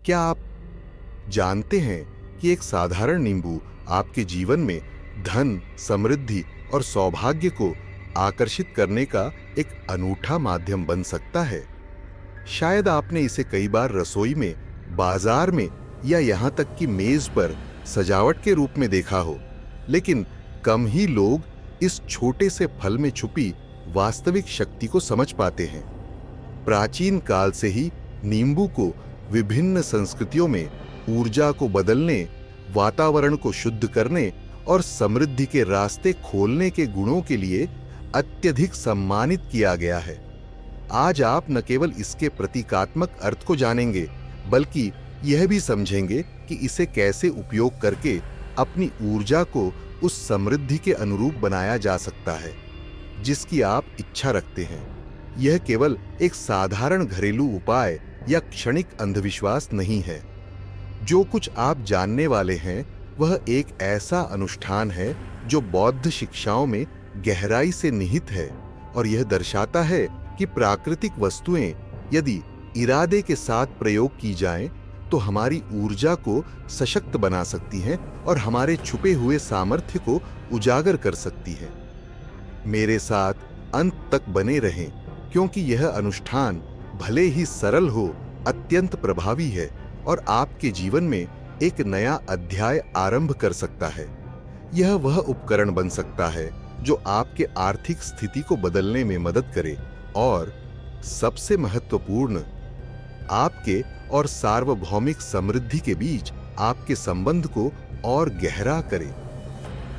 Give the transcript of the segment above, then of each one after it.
क्या आप जानते हैं कि एक साधारण नींबू आपके जीवन में धन, समृद्धि और सौभाग्य को आकर्षित करने का एक अनूठा माध्यम बन सकता है? शायद आपने इसे कई बार रसोई में, बाजार में या यहां तक कि मेज पर सजावट के रूप में देखा हो, लेकिन कम ही लोग इस छोटे से फल में छुपी वास्तविक शक्ति को समझ पाते हैं। प्राचीन काल से ही नींबू को विभिन्न संस्कृतियों में ऊर्जा को बदलने, वातावरण को शुद्ध करने और समृद्धि के रास्ते खोलने के गुणों के लिए अत्यधिक सम्मानित किया गया है। आज आप न केवल इसके प्रतीकात्मक अर्थ को जानेंगे, बल्कि यह भी समझेंगे कि इसे कैसे उपयोग करके अपनी ऊर्जा को उस समृद्धि के अनुरूप बनाया जा सकता है जिसकी आप इच्छा रखते हैं। यह केवल एक साधारण घरेलू उपाय या क्षणिक अंधविश्वास नहीं है। जो कुछ आप जानने वाले हैं वह एक ऐसा अनुष्ठान है जो बौद्ध शिक्षाओं में गहराई से निहित है, और यह दर्शाता है कि प्राकृतिक वस्तुएं यदि इरादे के साथ प्रयोग की जाएं तो हमारी ऊर्जा को सशक्त बना सकती हैं और हमारे छुपे हुए सामर्थ्य को उजागर कर सकती हैं। मेरे साथ अंत तक बने रहें, क्योंकि यह अनुष्ठान भले ही सरल हो, अत्यंत प्रभावी है और आपके जीवन में एक नया अध्याय आरंभ कर सकता है। यह वह उपकरण बन सकता है जो आपके आर्थिक स्थिति को बदलने में मदद करे और सबसे महत्वपूर्ण, आपके और सार्वभौमिक समृद्धि के बीच आपके संबंध को और गहरा करे।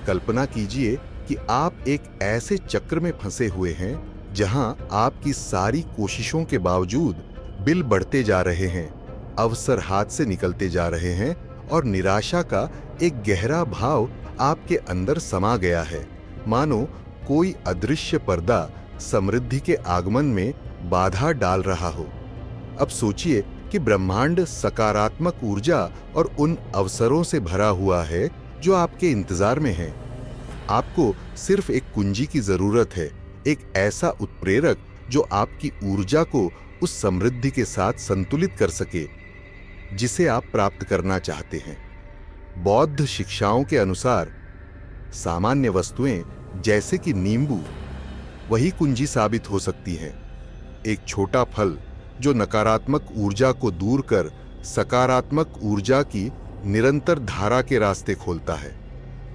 कल्पना कीजिए कि आप एक ऐसे चक्र में फंसे हुए हैं जहां आपकी सारी कोशिशों के बावजूद बिल बढ़ते जा रहे हैं, अवसर हाथ से निकलते जा रहे हैं और निराशा का एक गहरा भाव आपके अंदर समा गया है। मानो कोई अदृश्य पर्दा समृद्धि के आगमन में बाधा डाल रहा हो। अब सोचिए कि ब्रह्मांड सकारात्मक ऊर्जा और उन अवसरों से भरा हुआ है जो आपके इंतजार में हैं। आपको सिर्फ एक कुंजी की जरूरत है, एक ऐसा उत्प्रेरक जो आपकी ऊर्जा को उस समृद्धि के साथ संतुलित कर सके जिसे आप प्राप्त करना चाहते हैं। बौद्ध शिक्षाओं के अनुसार सामान्य वस्तुएं जैसे कि नींबू वही कुंजी साबित हो सकती हैं। एक छोटा फल जो नकारात्मक ऊर्जा को दूर कर सकारात्मक ऊर्जा की निरंतर धारा के रास्ते खोलता है।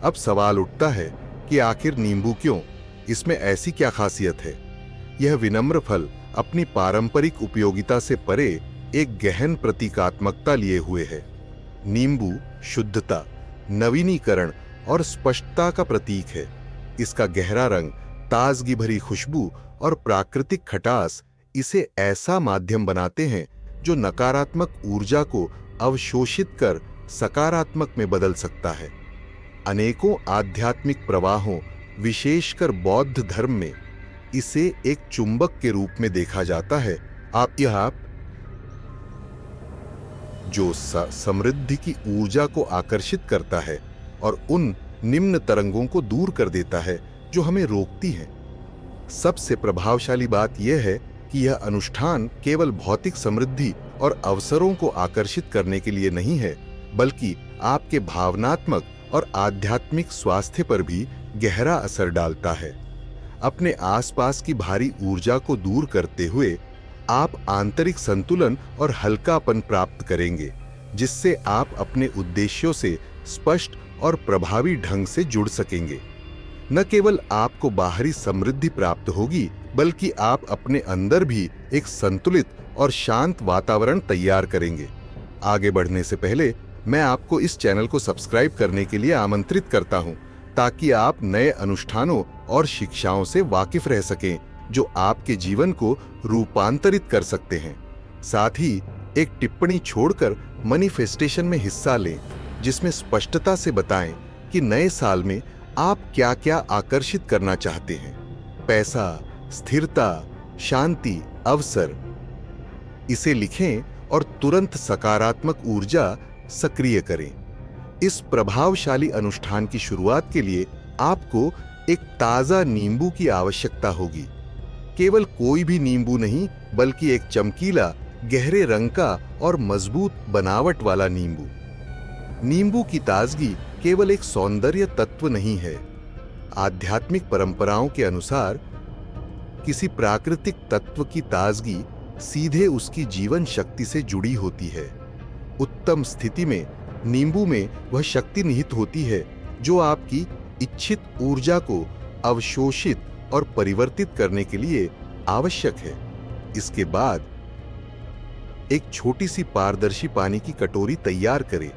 अब सवाल उठता है कि आखिर नींबू क्यों? इसमें ऐसी क्या खासियत है? यह विनम्र फल अपनी पारंपरिक उपयोगिता से परे एक गहन प्रतीकात्मकता लिए हुए है। नींबू शुद्धता, नवीनीकरण और स्पष्टता का प्रतीक है। इसका गहरा रंग, ताजगी भरी खुशबू और प्राकृतिक खटास इसे ऐसा माध्यम बनाते हैं जो नकारात्मक ऊर्जा को अवशोषित कर सकारात्मक में बदल सकता है। अनेकों आध्यात्मिक प्रवाहों, विशेषकर बौद्ध धर्म में इसे एक चुंबक के रूप में देखा जाता है। आप जो समृद्धि की ऊर्जा को आकर्षित करता है और उन निम्न तरंगों को दूर कर देता है जो हमें रोकती हैं। सबसे प्रभावशाली बात यह है कि यह अनुष्ठान केवल भौतिक समृद्धि और अवसरों को आकर्षित करने के लिए नहीं है, बल्कि आपके भावनात्मक और आध्यात्मिक स्वास्थ्य पर भी गहरा असर डालता है। अपने आसपास की भारी ऊर्जा को दूर करते हुए आप आंतरिक संतुलन और हल्कापन प्राप्त करेंगे, जिससे आप अपने उद्देश्यों से स्पष्ट और प्रभावी ढंग से जुड़ सकेंगे। न केवल आपको बाहरी समृद्धि प्राप्त होगी, बल्कि आप अपने अंदर भी एक संतुलित और शांत वातावरण तैयार करेंगे। आगे बढ़ने से पहले मैं आपको इस चैनल को सब्सक्राइब करने के लिए आमंत्रित करता हूं, ताकि आप नए अनुष्ठानों और शिक्षाओं से वाकिफ रह सकें जो आपके जीवन को रूपांतरित कर सकते हैं। साथ ही एक टिप्पणी छोड़कर मैनिफेस्टेशन में हिस्सा लें, जिसमें स्पष्टता से बताएं कि नए साल में आप क्या-क्या आकर्षित करना चाहते हैं। पैसा, स्थिरता, शांति, अवसर। इसे लिखें और तुरंत सकारात्मक ऊर्जा सक्रिय करें। इस प्रभावशाली अनुष्ठान की शुरुआत के लिए आपको एक ताजा नींबू की आवश्यकता होगी। केवल कोई भी नींबू नहीं, बल्कि एक चमकीला, गहरे रंग का और मजबूत बनावट वाला नींबू। नींबू की ताजगी केवल एक सौंदर्य तत्व नहीं है। आध्यात्मिक परंपराओं के अनुसार किसी प्राकृतिक तत्व की ताजगी सीधे उसकी जीवन शक्ति से जुड़ी होती है। उत्तम स्थिति में नींबू में वह शक्ति निहित होती है जो आपकी इच्छित ऊर्जा को अवशोषित और परिवर्तित करने के लिए आवश्यक है। इसके बाद एक छोटी सी पारदर्शी पानी की कटोरी तैयार करें।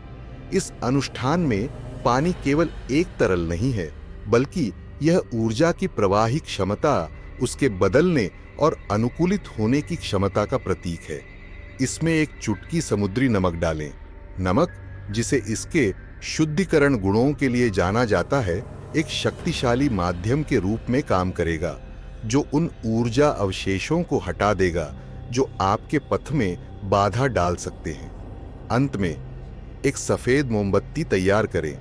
इस अनुष्ठान में पानी केवल एक तरल नहीं है, बल्कि यह ऊर्जा की प्रवाहिक क्षमता, उसके बदलने और अनुकूलित होने की क्षमता का प्रतीक है। इसमें एक चुटकी समुद्री नमक डालें। नमक, जिसे इसके शुद्धिकरण गुणों के लिए जाना जाता है, एक शक्तिशाली माध्यम के रूप में काम करेगा, जो उन ऊर्जा अवशेषों को हटा देगा जो आपके पथ में बाधा डाल सकते हैं। अंत में एक सफेद मोमबत्ती तैयार करें।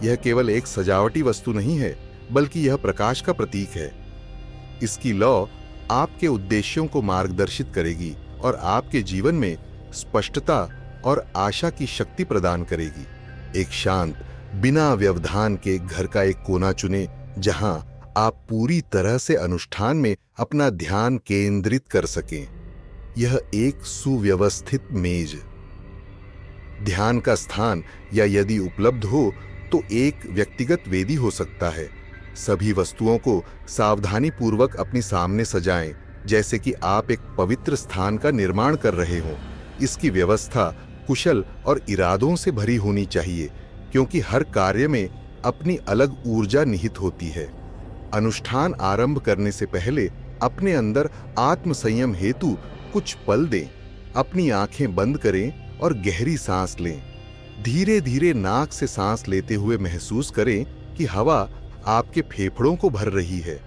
यह केवल एक सजावटी वस्तु नहीं है, बल्कि यह प्रकाश का प्रतीक है। इसकी लौ आपके उद्देश्यों को मार्गदर्शित करेगी और आपके जीवन में स्पष्टता और आशा की शक्ति प्रदान करेगी। एक शांत, बिना व्यवधान के घर का एक कोना चुनें जहां आप पूरी तरह से अनुष्ठान में अपना ध्यान केंद्रित कर सकें। यह एक सुव्यवस्थित मेज, ध्यान का स्थान, या यदि उपलब्ध हो तो एक व्यक्तिगत वेदी हो सकता है। सभी वस्तुओं को सावधानी पूर्वक अपने सामने सजाएं, जैसे कि आप एक पवित्र स्थान का निर्माण कर रहे हों। इसकी व्यवस्था कुशल और इरादों से भरी होनी चाहिए, क्योंकि हर कार्य में अपनी अलग ऊर्जा निहित होती है। अनुष्ठान आरंभ करने से पहले अपने अंदर आत्मसंयम हेतु कुछ पल दें। अपनी आंखें बंद करें और गहरी सांस लें। धीरे धीरे नाक से सांस लेते हुए महसूस करें कि हवा आपके फेफड़ों को भर रही है।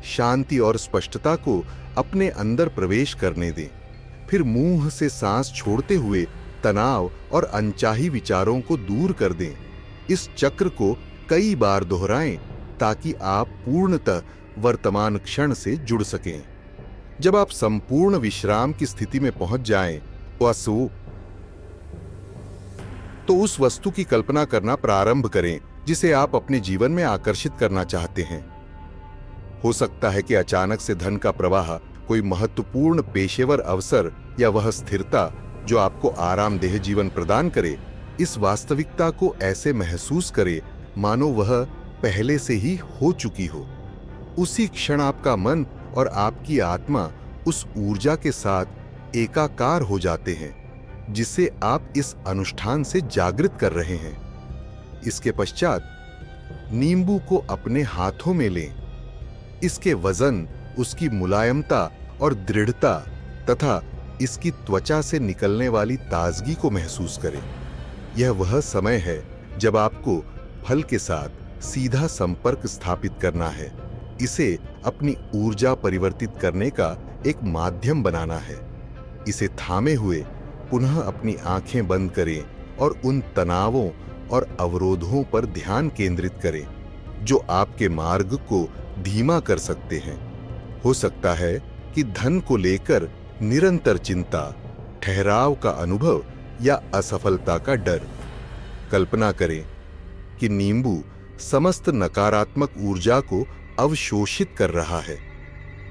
शांति और स्पष्टता को अपने अंदर प्रवेश करने दें। फिर मुंह से सांस छोड़ते हुए तनाव और अनचाही विचारों को दूर कर दें। इस चक्र को कई बार दोहराएं ताकि आप पूर्णतः वर्तमान क्षण से जुड़ सकें। जब आप संपूर्ण विश्राम की स्थिति में पहुंच जाएं, तो उस वस्तु की कल्पना करना प्रारंभ करें जिसे आप अपने जीवन में आकर्षित करना चाहते हैं। हो सकता है कि अचानक से धन का प्रवाह, कोई महत्वपूर्ण पेशेवर अवसर, या वह स्थिरता जो आपको आरामदेह जीवन प्रदान करे। इस वास्तविकता को ऐसे महसूस करे मानो वह पहले से ही हो चुकी हो। उसी क्षण आपका मन और आपकी आत्मा उस ऊर्जा के साथ एकाकार हो जाते हैं जिसे आप इस अनुष्ठान से जागृत कर रहे हैं। इसके पश्चात नींबू को अपने हाथों में लें। इसके वजन, उसकी मुलायमता और दृढ़ता तथा इसकी त्वचा से निकलने वाली ताजगी को महसूस करें। यह वह समय है जब आपको फल के साथ सीधा संपर्क स्थापित करना है। इसे अपनी ऊर्जा परिवर्तित करने का एक माध्यम बनाना है। इसे थामे हुए पुनः अपनी आंखें बंद करें और उन तनावों और अवरोधों पर ध्यान केंद्रित करें जो आपके मार्ग को धीमा कर सकते हैं। हो सकता है कि धन को लेकर निरंतर चिंता, ठहराव का अनुभव या असफलता का डर। कल्पना करें कि नींबू समस्त नकारात्मक ऊर्जा को अवशोषित कर रहा है।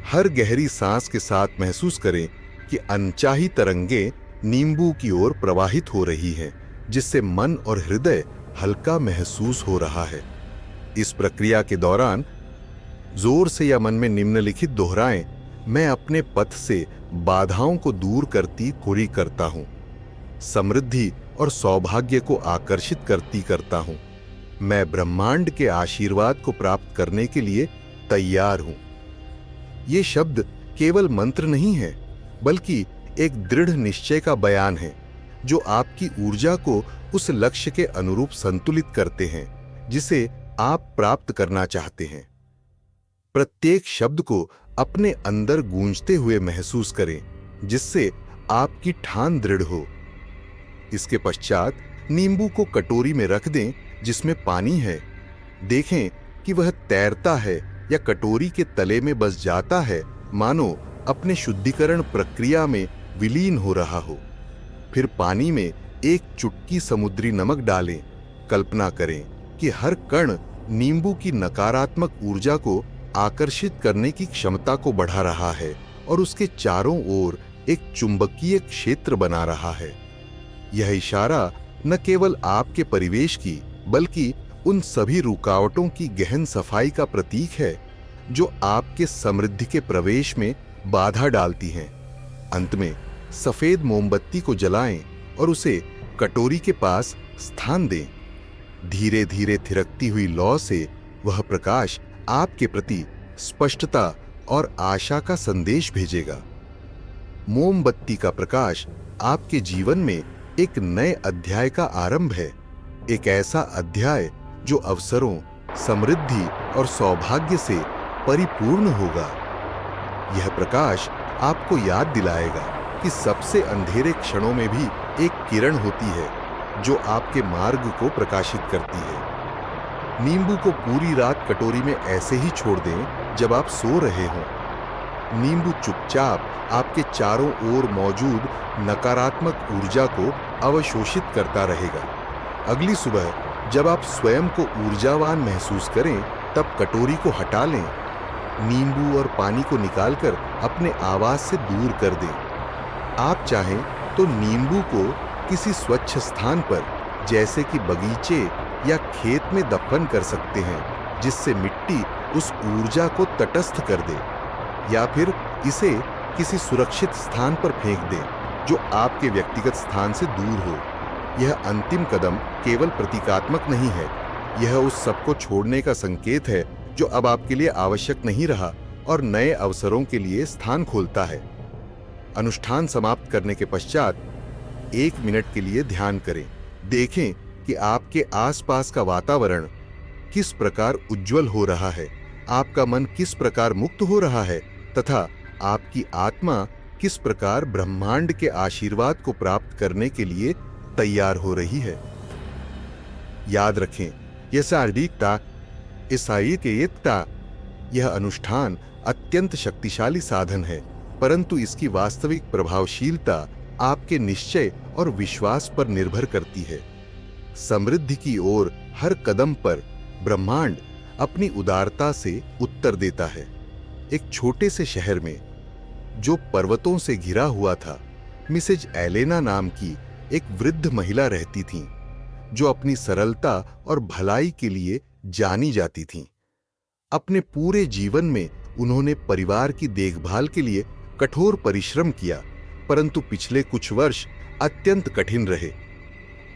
हर गहरी सांस के साथ महसूस करें कि अनचाही तरंगें नींबू की ओर प्रवाहित हो रही हैं, जिससे मन और हृदय हल्का महसूस हो रहा है। इस प्रक्रिया के दौरान जोर से या मन में निम्नलिखित दोहराएं, मैं अपने पथ से बाधाओं को दूर करता हूं, समृद्धि और सौभाग्य को आकर्षित करता हूं। मैं ब्रह्मांड के आशीर्वाद को प्राप्त करने के लिए तैयार हूं। ये शब्द केवल मंत्र नहीं है, बल्कि एक दृढ़ निश्चय का बयान है जो आपकी ऊर्जा को उस लक्ष्य के अनुरूप संतुलित करते हैं जिसे आप प्राप्त करना चाहते हैं। प्रत्येक शब्द को अपने अंदर गूंजते हुए महसूस करें, जिससे आपकी ठान दृढ़ हो। इसके पश्चात नींबू को कटोरी में रख दें जिसमें पानी है। देखें कि वह तैरता है या कटोरी के तले में बस जाता है, मानो अपने शुद्धिकरण प्रक्रिया में विलीन हो रहा हो। फिर पानी में एक चुटकी समुद्री नमक डालें। कल्पना करें कि हर कण नींबू की नकारात्मक ऊर्जा को आकर्षित करने की क्षमता को बढ़ा रहा है और उसके चारों ओर एक चुंबकीय क्षेत्र बना रहा है। यह इशारा न केवल आपके परिवेश की बल्कि उन सभी रुकावटों की गहन सफाई का प्रतीक है जो आपके समृद्धि के प्रवेश में बाधा डालती हैं। अंत में सफेद मोमबत्ती को जलाएं और उसे कटोरी के पास स्थान दें। धीरे धीरे थिरकती हुई लौ से वह प्रकाश आपके प्रति स्पष्टता और आशा का संदेश भेजेगा। मोमबत्ती का प्रकाश आपके जीवन में एक नए अध्याय का आरंभ है, एक ऐसा अध्याय जो अवसरों, समृद्धि और सौभाग्य से परिपूर्ण होगा। यह प्रकाश आपको याद दिलाएगा कि सबसे अंधेरे क्षणों में भी एक किरण होती है जो आपके मार्ग को प्रकाशित करती है। नींबू को पूरी रात कटोरी में ऐसे ही छोड़ दें जब आप सो रहे हों। नींबू चुपचाप आपके चारों ओर मौजूद नकारात्मक ऊर्जा को अवशोषित करता रहेगा। अगली सुबह जब आप स्वयं को ऊर्जावान महसूस करें, तब कटोरी को हटा लें। नींबू और पानी को निकालकर अपने आवाज से दूर कर दें। आप चाहें तो नींबू को किसी स्वच्छ स्थान पर, जैसे कि बगीचे या खेत में दफन कर सकते हैं, जिससे मिट्टी उस ऊर्जा को तटस्थ कर दे, या फिर इसे किसी सुरक्षित स्थान पर फेंक दें जो आपके व्यक्तिगत स्थान से दूर हो। यह अंतिम कदम केवल प्रतीकात्मक नहीं है, यह उस सब को छोड़ने का संकेत है जो अब आपके लिए आवश्यक नहीं रहा और नए अवसरों के लिए स्थान खोलता है। अनुष्ठान समाप्त करने के पश्चात 1 मिनट के लिए ध्यान करें। देखें कि आपके आसपास का वातावरण किस प्रकार उज्जवल हो रहा है, आपका मन किस प्रकार मुक्त हो रहा है तथा आपकी आत्मा किस प्रकार ब्रह्मांड के आशीर्वाद को प्राप्त करने के लिए तैयार हो रही है। याद रखें, यह अनुष्ठान अत्यंत शक्तिशाली साधन है, परंतु इसकी वास्तविक प्रभावशीलता आपके निश्चय और विश्वास पर निर्भर करती है। समृद्धि की ओर हर कदम पर ब्रह्मांड अपनी उदारता से उत्तर देता है। एक छोटे से शहर में जो पर्वतों से घिरा हुआ था, मिसेज एलेना नाम की एक वृद्ध महिला रहती थीं, जो अपनी सरलता और भलाई के लिए जानी जाती थीं। अपने पूरे जीवन में उन्होंने परिवार की देखभाल के लिए कठोर परिश्रम किया, परंतु पिछले कुछ वर्ष अत्यंत कठिन रहे।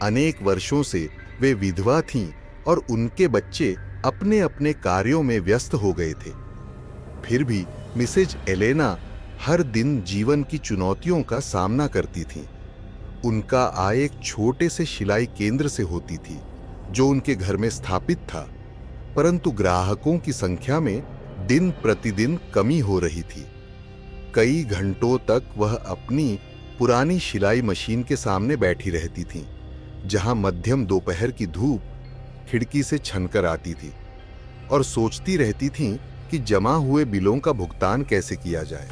अनेक वर्षों से वे विधवा थीं और उनके बच्चे अपने अपने कार्यों में व्यस्त हो गए थे। फिर भी मिसेज एलेना हर दिन जीवन की चुनौतियों का सामना करती थीं। उनका आय एक छोटे से सिलाई केंद्र से होती थी जो उनके घर में स्थापित था, परंतु ग्राहकों की संख्या में दिन प्रतिदिन कमी हो रही थी। कई घंटों तक वह अपनी पुरानी सिलाई मशीन के सामने बैठी रहती थीं, जहां मध्यम दोपहर की धूप खिड़की से छनकर आती थी, और सोचती रहती थीं कि जमा हुए बिलों का भुगतान कैसे किया जाए।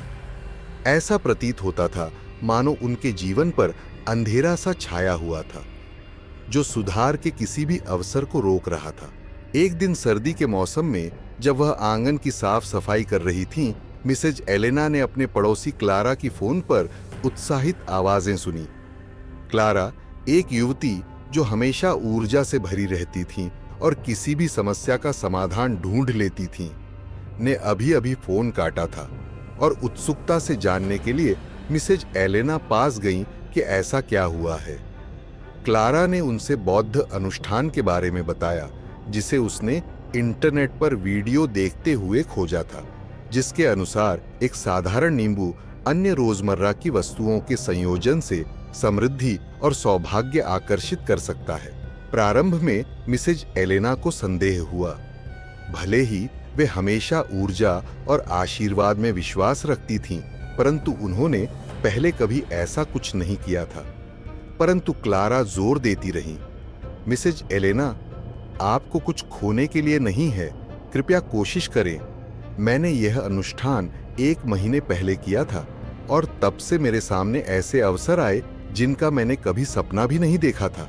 ऐसा प्रतीत होता था मानो उनके जीवन पर अंधेरा सा छाया हुआ था, जो सुधार के किसी भी अवसर को रोक रहा था। एक दिन सर्दी के मौसम में जब वह आंगन की साफ सफाई कर रही थीं, मिसेज एलेना ने अपने पड़ोसी क्लारा की फोन पर उत्साहित आवाजें सुनी। क्लारा, एक युवती जो हमेशा ऊर्जा से भरी रहती थीं और किसी भी समस्या का समाधान ढूंढ लेती थीं, ने अभी अभी फोन काटा था और उत्सुकता से जानने के लिए मिसेज एलेना पास गईं कि ऐसा क्या हुआ है। क्लारा ने उनसे बौद्ध अनुष्ठान के बारे में बताया, जिसे उसने इंटरनेट पर वीडियो देखते हुए खोजा था, जिसके अनुसार एक साधारण नींबू अन्य रोजमर्रा की वस्तुओं के संयोजन से समृद्धि और सौभाग्य आकर्षित कर सकता है। प्रारंभ में मिसेज एलेना को संदेह हुआ। भले ही वे हमेशा ऊर्जा और आशीर्वाद में विश्वास रखती थीं, परंतु उन्होंने पहले कभी ऐसा कुछ नहीं किया था। परंतु क्लारा जोर देती रही, मिसेज एलेना, आपको कुछ खोने के लिए नहीं है, कृपया कोशिश करें। मैंने यह अनुष्ठान 1 महीने पहले किया था, और तब से मेरे सामने ऐसे अवसर आए जिनका मैंने कभी सपना भी नहीं देखा था।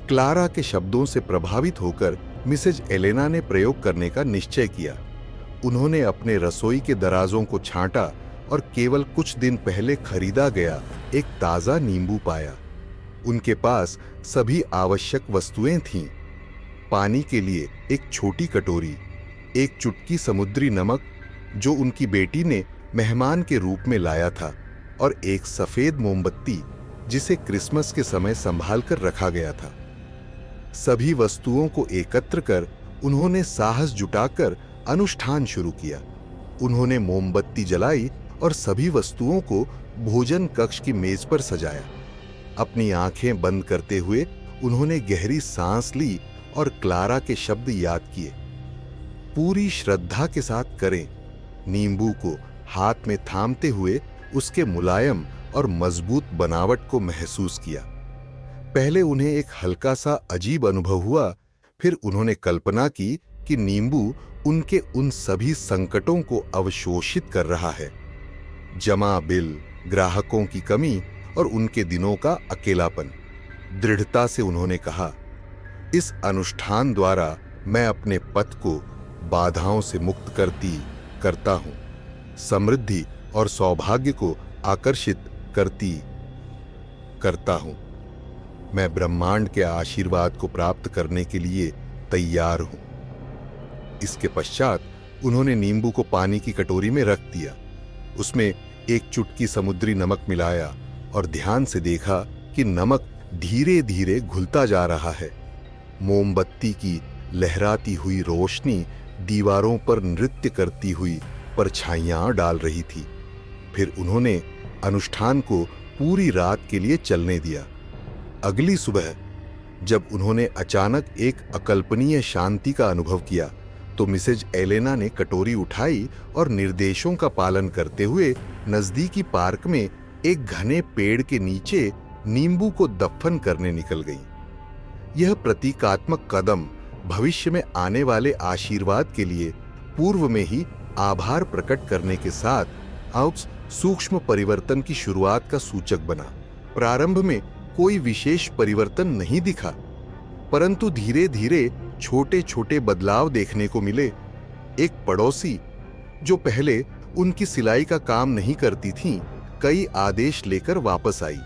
क्लारा के शब्दों से प्रभावित होकर मिसेज एलेना ने प्रयोग करने का निश्चय किया। उन्होंने अपने रसोई के दराजों को छांटा और केवल कुछ दिन पहले खरीदा गया एक ताजा नींबू पाया। उनके पास सभी आवश्यक वस्तुएं थीं। पानी के लिए एक छोटी कटोरी, एक चुटकी समुद्री नमक जो उनकी बेटी ने मेहमान के रूप में लाया था, और एक सफेद मोमबत्ती जिसे क्रिसमस के समय संभाल कर रखा गया था। सभी वस्तुओं को एकत्र कर उन्होंने साहस जुटाकर अनुष्ठान शुरू किया। उन्होंने मोमबत्ती जलाई और सभी वस्तुओं को भोजन कक्ष की मेज पर सजाया। अपनी आंखें बंद करते हुए उन्होंने गहरी सांस ली और क्लारा के शब्द याद किए। पूरी श्रद्धा के साथ करें। नींबू को हाथ में थामते हुए उसके मुलायम और मजबूत बनावट को महसूस किया। पहले उन्हें एक हल्का सा अजीब अनुभव हुआ, फिर उन्होंने कल्पना की कि नींबू उनके उन सभी संकटों को अवशोषित कर रहा है। जमा बिल, ग्राहकों की कमी और उनके दिनों का अकेलापन। दृढ़ता से उन्होंने कहा, इस अनुष्ठान द्वारा मैं अपने पथ को बाधाओं से मुक्त करता हूं, समृद्धि और सौभाग्य को आकर्षित करता हूं। मैं ब्रह्मांड के आशीर्वाद को प्राप्त करने के लिए तैयार हूं। इसके पश्चात उन्होंने नींबू को पानी की कटोरी में रख दिया। उसमें एक चुटकी समुद्री नमक मिलाया और ध्यान से देखा कि नमक धीरे धीरे घुलता जा रहा है। मोमबत्ती की लहराती हुई रोशनी दीवारों पर नृत्य करती हुई परछाइयां डाल रही थी। फिर उन्होंने अनुष्ठान को पूरी रात के लिए चलने दिया। अगली सुबह जब उन्होंने अचानक एक अकल्पनीय शांति का अनुभव किया, तो मिसेज एलेना ने कटोरी उठाई और निर्देशों का पालन करते हुए नजदीकी पार्क में एक घने पेड़ के नीचे नींबू को दफन करने निकल गई। यह प्रतीकात्मक कदम भविष्य में आने वाले आशीर्वाद के लिए पूर्व में ही आभार प्रकट करने के साथ उस सूक्ष्म परिवर्तन की शुरुआत का सूचक बना। प्रारंभ में कोई विशेष परिवर्तन नहीं दिखा, परंतु धीरे धीरे छोटे छोटे बदलाव देखने को मिले। एक पड़ोसी जो पहले उनकी सिलाई का काम नहीं करती थीं, कई आदेश लेकर वापस आई।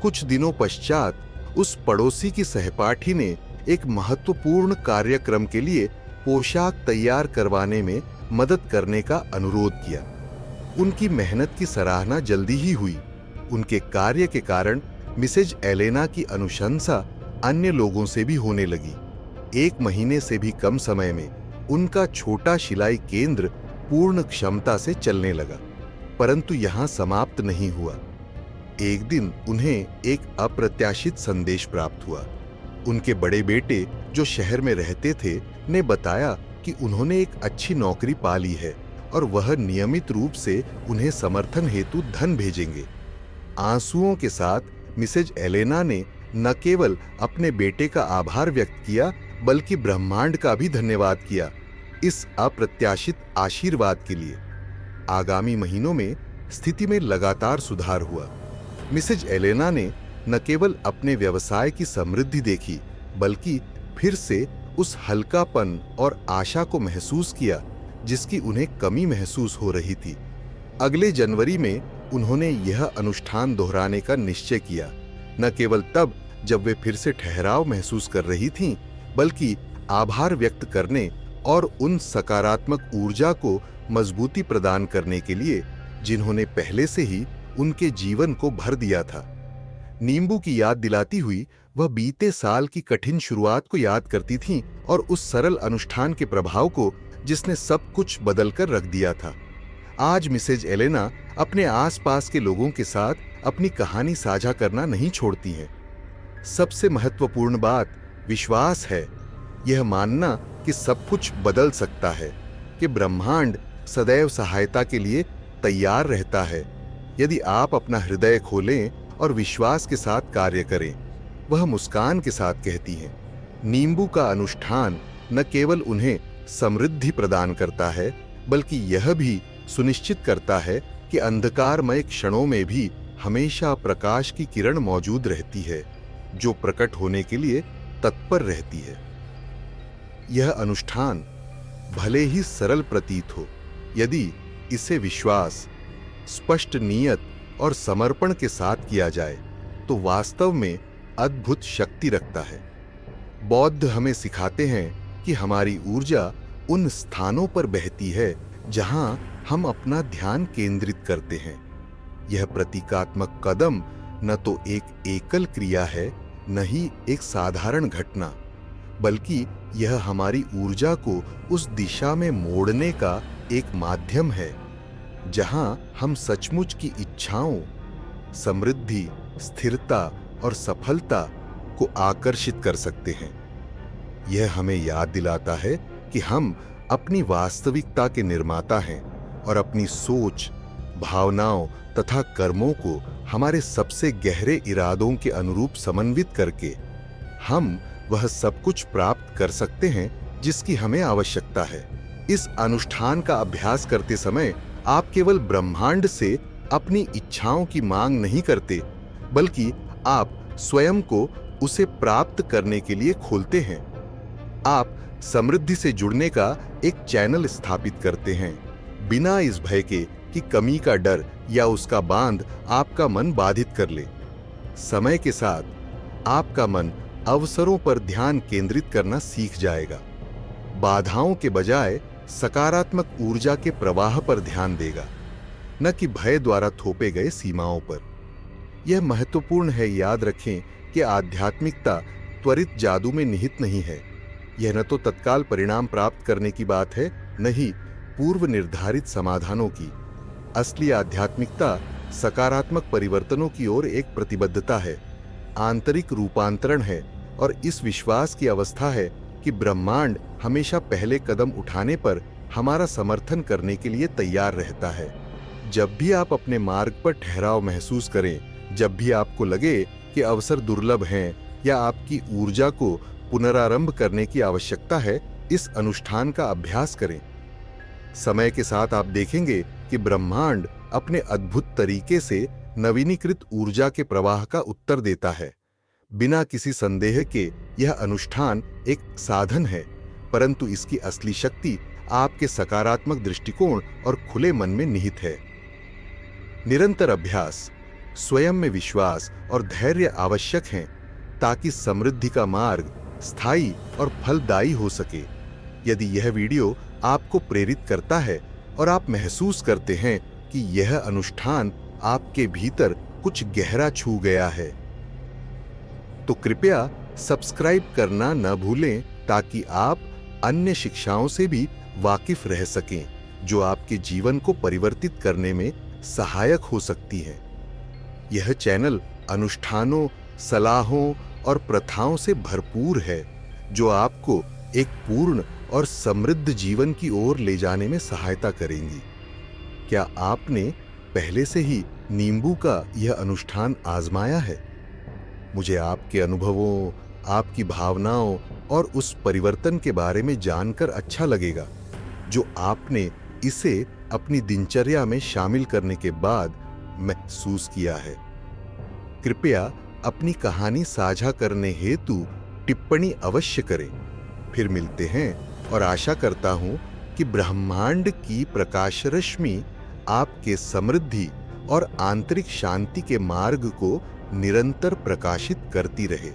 कुछ दिनों पश्चात उस पड़ोसी की सहपाठी ने एक महत्वपूर्ण कार्यक्रम के लिए पोशाक तैयार करवाने में मदद करने का अनुरोध किया। उनकी मेहनत की सराहना जल्दी ही हुई। उनके कार्य के कारण मिसेज एलेना की अनुशंसा अन्य लोगों से भी होने लगी। 1 महीने से भी कम समय में उनका छोटा सिलाई केंद्र पूर्ण क्षमता से चलने लगा। परंतु यहां समाप्त नहीं हुआ। एक दिन उन्हें एक अप्रत्याशित संदेश प्राप्त हुआ। उनके बड़े बेटे जो शहर में रहते थे ने बताया कि उन्होंने एक अच्छी नौकरी पा ली है और वह नियमित रूप से उन्हें समर्थन हेतु धन भेजेंगे। आंसुओं के साथ मिसेज एलेना ने न केवल अपने बेटे का आभार व्यक्त किया, बल्कि ब्रह्मांड का भी धन्यवाद किया इस अप्रत्याशित आशीर्वाद के लिए। आगामी महीनों में स्थिति में लगातार सुधार हुआ। मिसेज एलेना ने न केवल अपने व्यवसाय की समृद्धि देखी, बल्कि फिर से उस हल्कापन और आशा को महसूस किया जिसकी उन्हें कमी महसूस हो रही थी। अगले जनवरी में उन्होंने यह अनुष्ठान दोहराने का निश्चय किया, न केवल तब जब वे फिर से ठहराव महसूस कर रही थीं, बल्कि आभार व्यक्त करने और उन सकारात्मक ऊर्जा को मजबूती प्रदान करने के लिए जिन्होंने पहले से ही उनके जीवन को भर दिया था। नींबू की याद दिलाती हुई वह बीते साल की कठिन शुरुआत को याद करती थीं और उस सरल अनुष्ठान के प्रभाव को जिसने सब कुछ बदलकर रख दिया था। आज मिसेज एलेना अपने आसपास के लोगों के साथ अपनी कहानी साझा करना नहीं छोड़ती हैं। सबसे महत्वपूर्ण बात विश्वास है, यह मानना कि सब कुछ बदल सकता है, कि ब्रह्मांड सदैव सहायता के लिए तैयार रहता है यदि आप अपना हृदय खोलें और विश्वास के साथ कार्य करें। वह मुस्कान के साथ कहती हैं, नींबू का अनुष्ठान न केवल उन्हें समृद्धि प्रदान करता है, बल्कि यह भी सुनिश्चित करता है कि अंधकारमय क्षणों में भी हमेशा प्रकाश की किरण मौजूद रहती है, जो प्रकट होने के लिए तत्पर रहती है। यह अनुष्ठान भले ही सरल प्रतीत हो, यदि इसे विश्वास, स्पष्ट नियत और समर्पण के साथ किया जाए तो वास्तव में अद्भुत शक्ति रखता है। बौद्ध हमें सिखाते हैं कि हमारी ऊर्जा उन स्थानों पर बहती है जहां हम अपना ध्यान केंद्रित करते हैं। यह प्रतीकात्मक कदम न तो एक एकल क्रिया है, न ही एक साधारण घटना, बल्कि यह हमारी ऊर्जा को उस दिशा में मोड़ने का एक माध्यम है जहां हम सचमुच की इच्छाओं, समृद्धि, स्थिरता और सफलता को आकर्षित कर सकते हैं। यह हमें याद दिलाता है कि हम अपनी वास्तविकता के निर्माता हैं और अपनी सोच, भावनाओं तथा कर्मों को हमारे सबसे गहरे इरादों के अनुरूप समन्वित करके हम वह सब कुछ प्राप्त कर सकते हैं जिसकी हमें आवश्यकता है। इस अनुष्ठान का अभ्यास करते समय आप केवल ब्रह्मांड से अपनी इच्छाओं की मांग नहीं करते, बल्कि आप स्वयं को उसे प्राप्त करने के लिए खोलते हैं। आप समृद्धि से जुड़ने का एक चैनल स्थापित करते हैं, बिना इस भय के कि कमी का डर या उसका बांध आपका मन बाधित कर ले। समय के साथ आपका मन अवसरों पर ध्यान केंद्रित करना सीख जाएगा, बाधाओं के बजाय सकारात्मक ऊर्जा के प्रवाह पर ध्यान देगा, न कि भय द्वारा थोपे गए सीमाओं पर। यह महत्वपूर्ण है, याद रखें कि आध्यात्मिकता त्वरित जादू में निहित नहीं है। यह न तो तत्काल परिणाम प्राप्त करने की बात है, न ही पूर्व निर्धारित समाधानों की। असली आध्यात्मिकता सकारात्मक परिवर्तनों की ओर एक प्रतिबद्धता है, आंतरिक रूपांतरण है और इस विश्वास की अवस्था है कि ब्रह्मांड हमेशा पहले कदम उठाने पर हमारा समर्थन करने के लिए तैयार रहता है। जब भी आप अपने मार्ग पर ठहराव महसूस करें, जब भी आपको लगे कि अवसर दुर्लभ हैं या आपकी ऊर्जा को पुनरारंभ करने की आवश्यकता है, इस अनुष्ठान का अभ्यास करें। समय के साथ आप देखेंगे कि ब्रह्मांड अपने अद्भुत तरीके से नवीनीकृत ऊर्जा के प्रवाह का उत्तर देता है। बिना किसी संदेह के यह अनुष्ठान एक साधन है, परंतु इसकी असली शक्ति आपके सकारात्मक दृष्टिकोण और खुले मन में निहित है। निरंतर अभ्यास, स्वयं में विश्वास और धैर्य आवश्यक हैं ताकि समृद्धि का मार्ग स्थायी और फलदायी हो सके। यदि यह वीडियो आपको प्रेरित करता है और आप महसूस करते हैं कि यह अनुष्ठान आपके भीतर कुछ गहरा छू गया है, तो कृपया सब्सक्राइब करना न भूलें ताकि आप अन्य शिक्षाओं से भी वाकिफ रह सकें जो आपके जीवन को परिवर्तित करने में सहायक हो सकती हैं। यह चैनल अनुष्ठानों, सलाहों और प्रथाओं से भरपूर है जो आपको एक पूर्ण और समृद्ध जीवन की ओर ले जाने में सहायता करेंगी। क्या आपने पहले से ही नींबू का यह अनुष्ठान आजमाया है? मुझे आपके अनुभवों, आपकी भावनाओं और उस परिवर्तन के बारे में जानकर अच्छा लगेगा जो आपने इसे अपनी दिनचर्या में शामिल करने के बाद महसूस किया है। कृपया अपनी कहानी साझा करने हेतु टिप्पणी अवश्य करें। फिर मिलते हैं और आशा करता हूं कि ब्रह्मांड की प्रकाश रश्मि आपके समृद्धि और आंतरिक शांति के मार्ग को निरंतर प्रकाशित करती रहे।